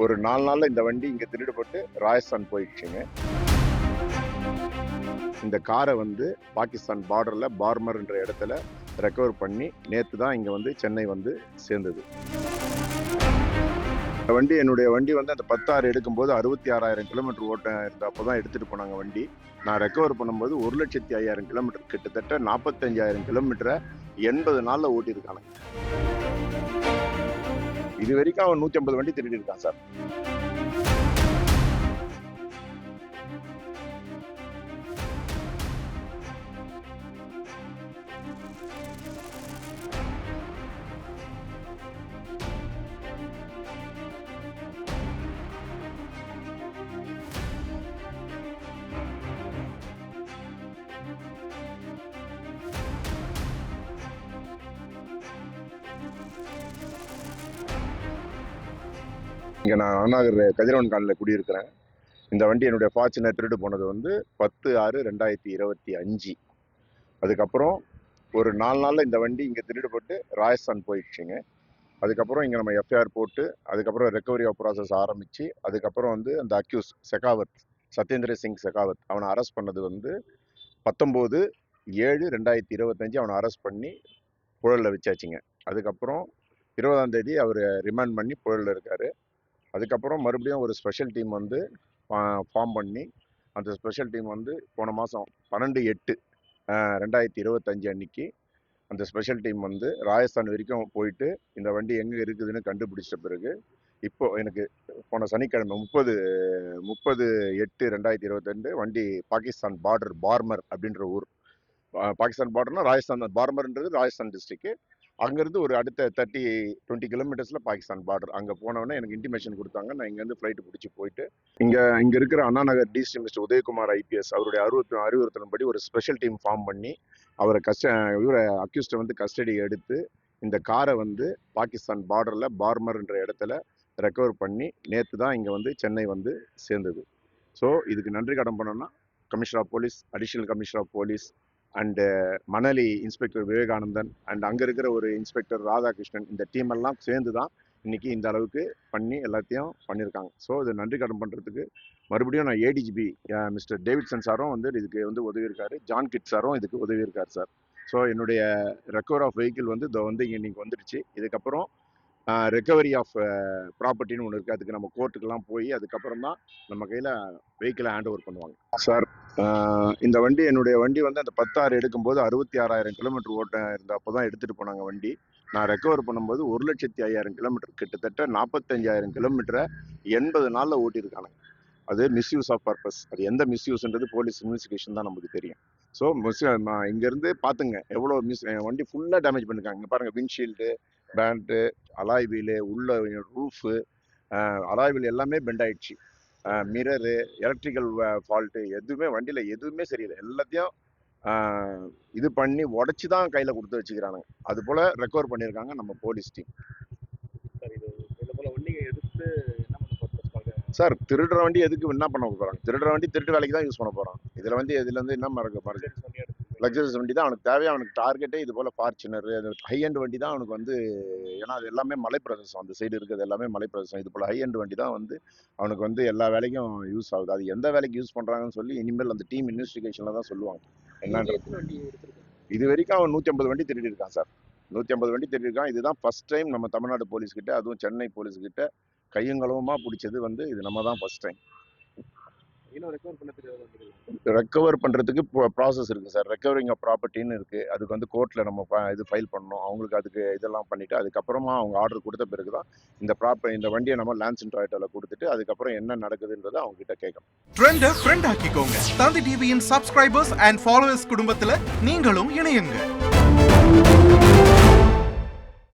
ஒரு 4 நாள்ல இந்த வண்டி இங்க திருடப்பட்டு ராஜஸ்தான் போயிடுச்சுங்க. இந்த காரை வந்து பாகிஸ்தான் பார்டர்ல பார்மர் என்ற இடத்துல ரெக்கவர் பண்ணி நேத்து தான் இங்க வந்து சென்னை வந்து சேர்ந்தது. என்னுடைய வண்டி வந்து அந்த 10/6 எடுக்கும்போது 66,000 கிலோமீட்டர் ஓட்ட இருந்தப்பதான் எடுத்துட்டு போனாங்க வண்டி. நான் ரெக்கவர் பண்ணும்போது 1,05,000 கிலோமீட்டர், கிட்டத்தட்ட 45,000 கிலோமீட்டரை 80 நாள்ல ஓட்டியிருக்காங்க. இது வரைக்கும் அவன் 150 வண்டி திருடி இருக்கான் சார். இங்கே நான் அண்ணாநகர் கதிரவன் காலில் குடியிருக்கிறேன். இந்த வண்டி என்னுடைய ஃபார்ச்சுனர் திருடு போனது வந்து 10/6/2025. அதுக்கப்புறம் ஒரு 4 நாளில் இந்த வண்டி இங்கே திருடுபட்டு ராஜஸ்தான் போயிடுச்சுங்க. அதுக்கப்புறம் இங்கே நம்ம எஃப்ஐஆர் போட்டு அதுக்கப்புறம் ரெக்கவரி ஆஃப் ப்ராசஸ் ஆரம்பித்து அதுக்கப்புறம் வந்து அந்த அக்யூஸ் செகாவத், சத்யேந்திர சிங் செகாவத், அவனை அரெஸ்ட் பண்ணது வந்து 19/7/2025 அவனை அரெஸ்ட் பண்ணி புழலில் வச்சாச்சுங்க. அதுக்கப்புறம் 20ஆம் தேதி அவர் ரிமாண்ட் பண்ணி புழலில் இருக்கார். அதுக்கப்புறம் மறுபடியும் ஒரு ஸ்பெஷல் டீம் வந்து ஃபார்ம் பண்ணி அந்த ஸ்பெஷல் டீம் வந்து போன மாதம் 12/8/2025 அன்னைக்கு அந்த ஸ்பெஷல் டீம் வந்து ராஜஸ்தான் வரைக்கும் போயிட்டு இந்த வண்டி எங்கே இருக்குதுன்னு கண்டுபிடிச்ச பிறகு இப்போ எனக்கு போன சனிக்கிழமை 30/8/2022 வண்டி பாகிஸ்தான் பார்டர் பார்மர் அப்படின்ற ஊர், பாகிஸ்தான் பார்டர்னா ராஜஸ்தான், பார்மர்ன்றது ராஜஸ்தான் டிஸ்ட்ரிக்ட். அங்கேருந்து ஒரு அடுத்த 20 கிலோமீட்டர்ஸில் பாகிஸ்தான் பார்டர். அங்கே போனவொடனே எனக்கு இன்டிமேஷன் கொடுத்தாங்க. நான் இங்கேருந்து ஃப்ளைட்டு பிடிச்சி போயிட்டு இங்கே இருக்கிற Annanagar DC mister Udayakumar IPS அவருடைய அறிவுறுத்தலின்படி ஒரு ஸ்பெஷல் டீம் ஃபார்ம் பண்ணி அவரை இவரை அக்யூஸ்டை வந்து கஸ்டடி எடுத்து இந்த காரை வந்து பாகிஸ்தான் பார்டரில் பார்மர் என்ற இடத்துல ரெக்கவர் பண்ணி நேற்று தான் இங்கே வந்து சென்னை வந்து சேர்ந்தது. ஸோ இதுக்கு நன்றி கடன் பண்ணோன்னா commissioner of police, additional commissioner of police and Manali inspector Vivekanandan and அங்கே இருக்கிற ஒரு இன்ஸ்பெக்டர் ராதாகிருஷ்ணன், இந்த டீம் எல்லாம் சேர்ந்து தான் இன்னைக்கு இந்த அளவுக்கு பண்ணி எல்லாத்தையும் பண்ணியிருக்காங்க. ஸோ இது நன்றி கடன் பண்ணுறதுக்கு மறுபடியும் நான் ஏடிஜிபி மிஸ்டர் டேவிட்சன் சாரும் வந்து இதுக்கு வந்து உதவியிருக்காரு, ஜான் கிட் சாரும் இதுக்கு உதவியிருக்காரு சார். ஸோ என்னுடைய ரெக்கவர் ஆஃப் வெஹிக்கிள் வந்து இதை வந்து இன்னைக்கு வந்துடுச்சு. இதுக்கப்புறம் ரெக்கவரி ஆஃப் ப்ராப்பர்ட்டின்னு ஒன்று இருக்குது. அதுக்கு நம்ம கோர்ட்டுக்கெல்லாம் போய் அதுக்கப்புறம் தான் நம்ம கையில் வெஹிக்கிளை ஹேண்ட் ஓவர் பண்ணுவாங்க சார். இந்த வண்டி என்னுடைய வண்டி வந்து அந்த 10/6 எடுக்கும்போது 66,000 கிலோமீட்டர் ஓட்ட இருந்தப்போ தான் எடுத்துகிட்டு போனாங்க வண்டி. நான் ரெக்கவர் பண்ணும்போது 1,05,000 கிலோமீட்டர், கிட்டத்தட்ட 45,000 கிலோமீட்டரை 80 நாளில் ஓட்டியிருக்காங்க. அது மிஸ்யூஸ் ஆஃப் பர்பஸ். அது எந்த மிஸ்யூஸ்ன்றது போலீஸ் இன்வெஸ்டிகேஷன் தான் நமக்கு தெரியும். ஸோ நான் இங்கேருந்து பார்த்துங்க எவ்வளோ வண்டி ஃபுல்லாக டேமேஜ் பண்ணியிருக்காங்க. இங்கே பாருங்கள், விண்ட்ஷீல்டு, பேண்ட்டு, அலாய் வீலு, உள்ள ரூஃபு, அலாய் வீல் எல்லாமே பெண்ட் ஆயிடுச்சு. மிரரு, எலக்ட்ரிக்கல் ஃபால்ட்டு, எதுவுமே வண்டியில் எதுவுமே சரியில்லை. எல்லாத்தையும் இது பண்ணி உடச்சி தான் கையில் கொடுத்து வச்சுக்கிறானுங்க. அது போல் ரெக்கவர் பண்ணியிருக்காங்க நம்ம போலீஸ் டீம். சார் திருடுற வண்டி எதுக்கு என்ன பண்ண போகிறாங்க? திருடுற வண்டி திருட்டு வேலைக்கு தான் யூஸ் பண்ண போகிறான். இதில் வந்து என்ன மறக்க லக்ஸரிஸ் வண்டி தான் அவனுக்கு தேவையா. அவனுக்கு டார்கெட்டே இது போல் ஃபார்ச்சுனர், ஹை எண்ட் வண்டி தான் அவனுக்கு வந்து. ஏன்னா அது எல்லாமே மலை பிரதேசம், அந்த சைடு இருக்கிறது எல்லாமே மலை பிரதேசம். இது போல் ஹை எண்ட் வண்டி தான் வந்து அவனுக்கு வந்து எல்லா வேலைக்கும் யூஸ் ஆகுது. அது எந்த வேலைக்கு யூஸ் பண்ணுறாங்கன்னு சொல்லி இனிமேல் அந்த டீம் இன்வெஸ்டிகேஷனில் தான் சொல்லுவாங்க என்னன்றது. இது வரைக்கும் அவன் 150 வண்டி திருடி இருக்கான் சார். 150 வண்டி திருடி இருக்கான். இதுதான் ஃபர்ஸ்ட் டைம் நம்ம தமிழ்நாடு போலீஸ்கிட்ட, அதுவும் சென்னை போலீஸ்கிட்ட கையங்களவுமா பிடிச்சது வந்து இது நம்ம தான் ஃபர்ஸ்ட் டைம். ரெக்கவர் பண்ணுறதுக்கு ப்ராசஸ் இருக்குது சார். ரெக்கவரிங் ஆஃப் ப்ராப்பர்ட்டின்னு இருக்குது. அதுக்கு வந்து கோர்ட்டில் நம்ம இது ஃபைல் பண்ணணும். அவங்களுக்கு அதுக்கு இதெல்லாம் பண்ணிவிட்டு அதுக்கப்புறமா அவங்க ஆர்டர் கொடுத்த பிறகு தான் இந்த வண்டியை நம்ம லான்சன் டொயோட்டாவில் கொடுத்துட்டு அதுக்கப்புறம் என்ன நடக்குதுன்றதை அவங்க கிட்ட கேட்கணும். ட்ரெண்டை ஃப்ரெண்ட் ஆக்கிக்கோங்க. தந்தி டிவியின் சப்ஸ்கிரைபர்ஸ் அண்ட் ஃபாலோவர்ஸ் குடும்பத்தில் நீங்களும் இணையுங்க.